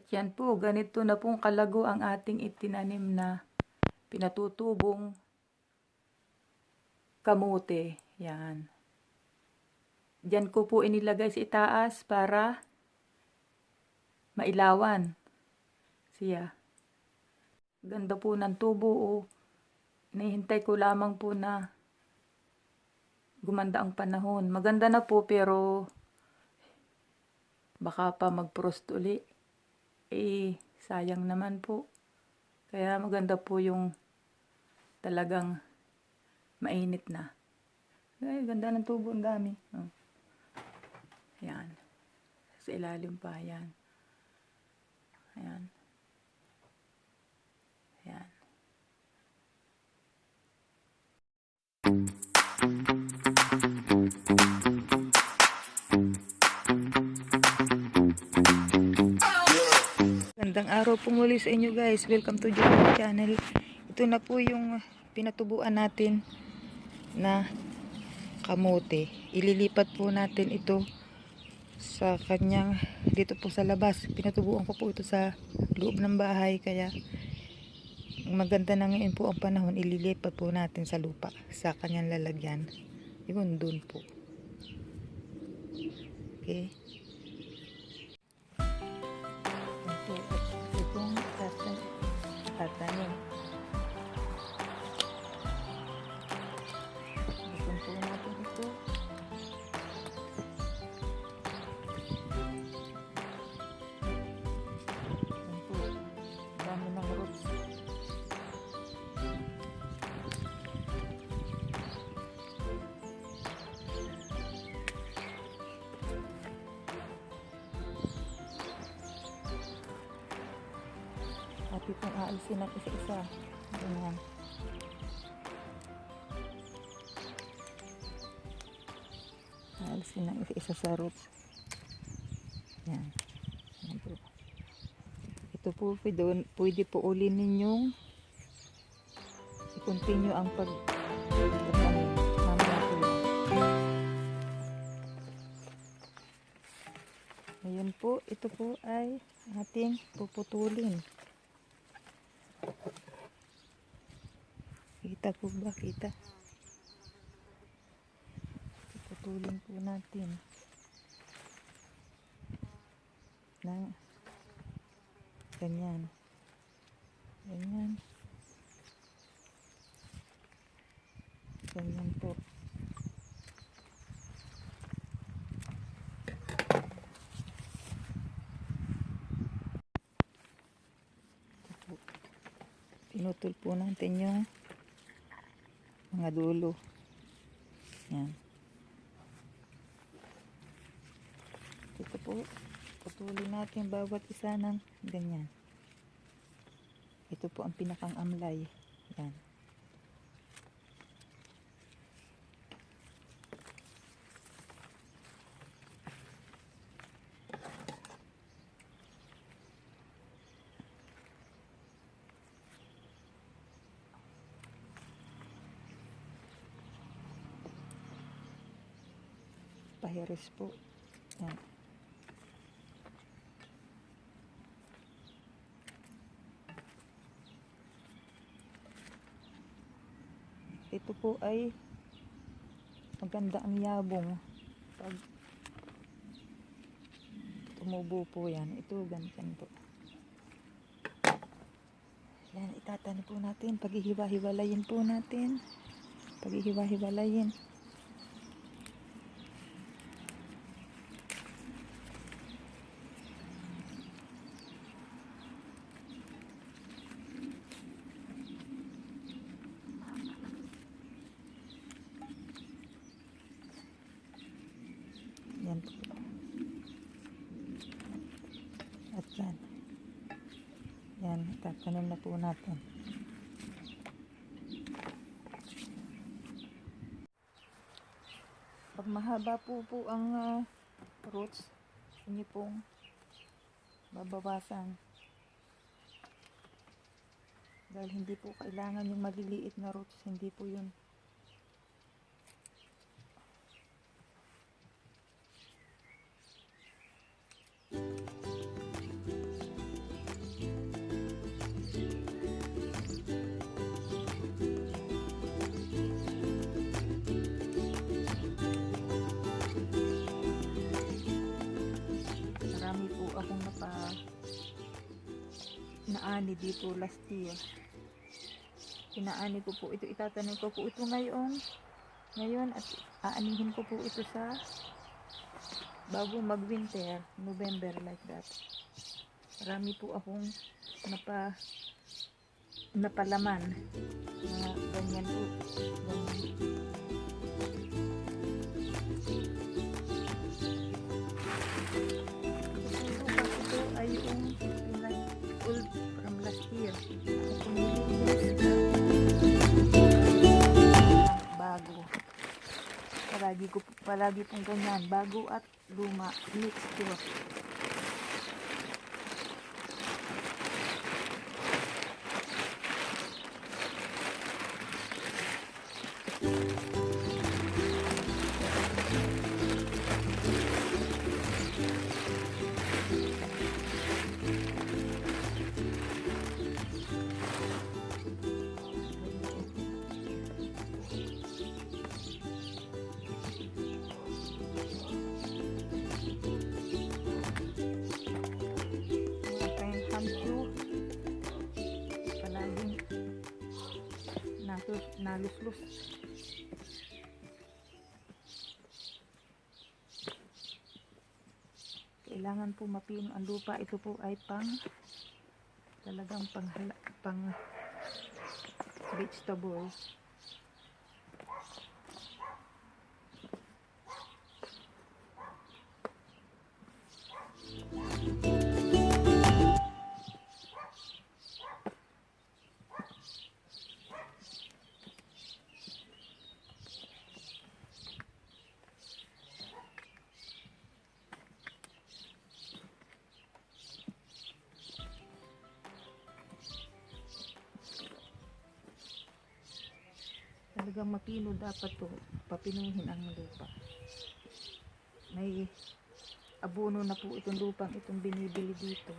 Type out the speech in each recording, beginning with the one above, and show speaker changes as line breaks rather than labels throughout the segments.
yan po, ganito na pong kalago ang ating itinanim na pinatutubong kamote. Yan. Diyan ko po inilagay sa itaas para mailawan siya. Ganda po ng tubo. Oh. Nihintay ko lamang po na gumanda ang panahon. Maganda na po pero baka pa mag-frost uli. Sayang naman po. Kaya maganda po yung talagang mainit na. Ay, ganda ng tubo, ang dami. Oh. Ayan. Sa ilalim pa, ayan. Ayan. Ayan. Gandang araw po muli sa inyo guys. Welcome to JOMEY channel. Ito na po yung pinatubuan natin na kamote. Ililipat po natin ito sa kanyang, dito po sa labas. Pinatubuan ko po ito sa loob ng bahay. Kaya maganda na ngayon po ang panahon. Ililipat po natin sa lupa, sa kanyang lalagyan. Yun, dun po. Okay. Itong tatanim. Ipon po natin ito. Ipon po. Dami ng roots. At itong aalisin ng isa-isa. Ganyan. Aalisin ng isa-isa sa roots. Yan. Yan po. Ito po, pwede po uli ninyong i-continue ang pag-tanim. Mamaya po. Ngayon po, ito po ay ating puputulin. Kita po ba? Kita. Puputulin po natin. Na ganyan. Ganyan. Ganyan po. Pinutol po natin yung mga dulo. Yan. Ito po. Putulin natin bawat isa ng ganyan. Ito po ang pinakang amlay. Yan. Pahiris po. Yan. Ito po ay maganda ang yabong pag tumubo po yan. Ito ganyan po. Yan, itatanim po natin. Paghihiwa-hiwalayin po natin. Paghihiwa-hiwalayin. Yan po. At yan. Yan, tatanim na po natin. Pag mahaba po ang roots, hindi pong babawasan. Dahil hindi po kailangan yung maliliit na roots, hindi po yun. naani dito last year. Inaani ko po ito, itatanim ko po ito ngayon at aanihin ko po ito sa bago mag winter, November, like that. Marami po akong napalaman na ganyan po, ganyan. Ito ay yung old from last year. Bago. Palagi pong ganyan. Bago at luma. Mixture. Naluslus. Kailangan po mapino ang lupa. Ito po ay talagang pang vegetable. Talagang mapino dapat to, papinuhin ang lupa. May abono na po itong lupang itong binibili dito.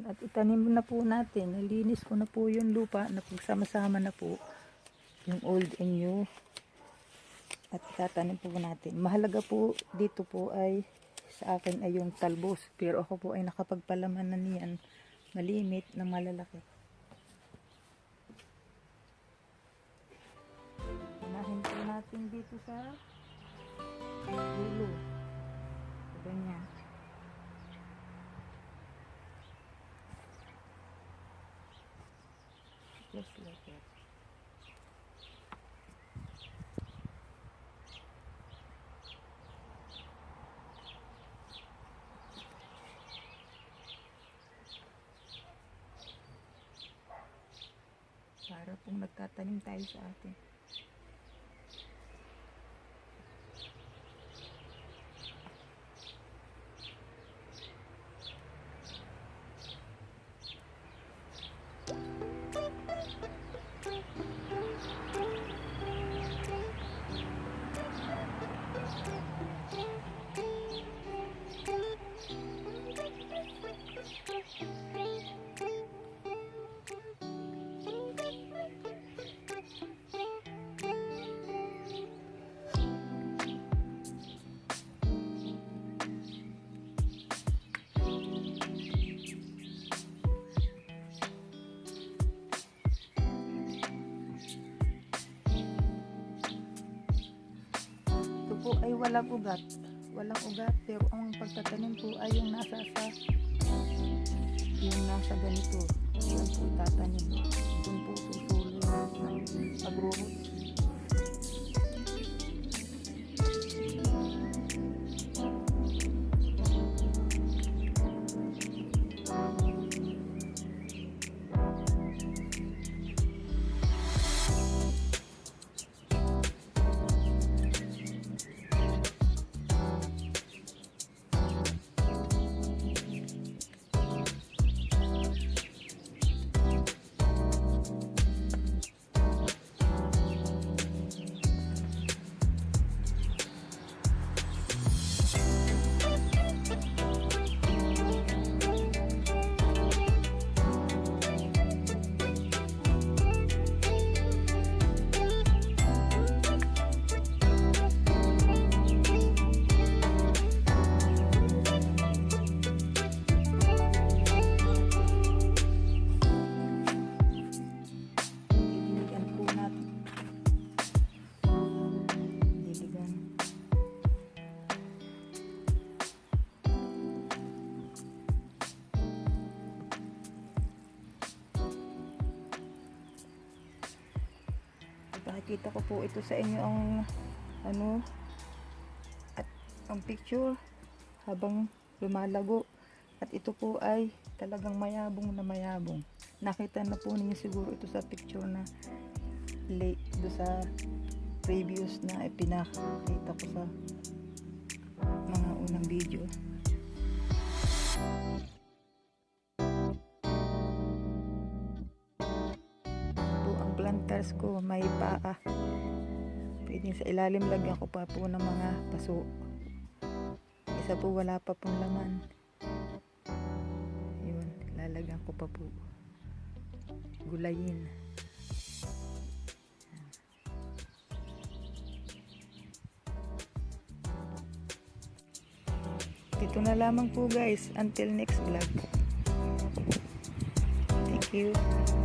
At itanim na po natin, nalinis ko na po yung lupa, napagsama-sama na po yung old and new, at itatanim po natin. Mahalaga po dito po ay sa akin ay yung talbos, pero ako po ay nakapagpalaman na niyan malimit na malalaki. Unahin po natin dito sa dulo, ganyan. Just like that. Para pong nagtatanim tayo sa atin. Po ay walang ugat, pero ang pagtatanim po ay yung nasa ganito. Yan po tatanim, doon po susulo ng pag-root. Ipapakita ko po ito sa inyo ang ano at ang picture habang lumalago. At ito po ay talagang mayabong na mayabong. Nakita na po ninyo siguro ito sa picture na late do sa previous na ipinakita ko sa mga unang video. Po ang planters ko may paa. Pwedeng sa ilalim lagyan ko pa po ng mga paso. Isa po wala pa pong laman. Yun, lalagyan ko pa po. Gulayin. Ito na lamang po guys. Until next vlog. Thank you.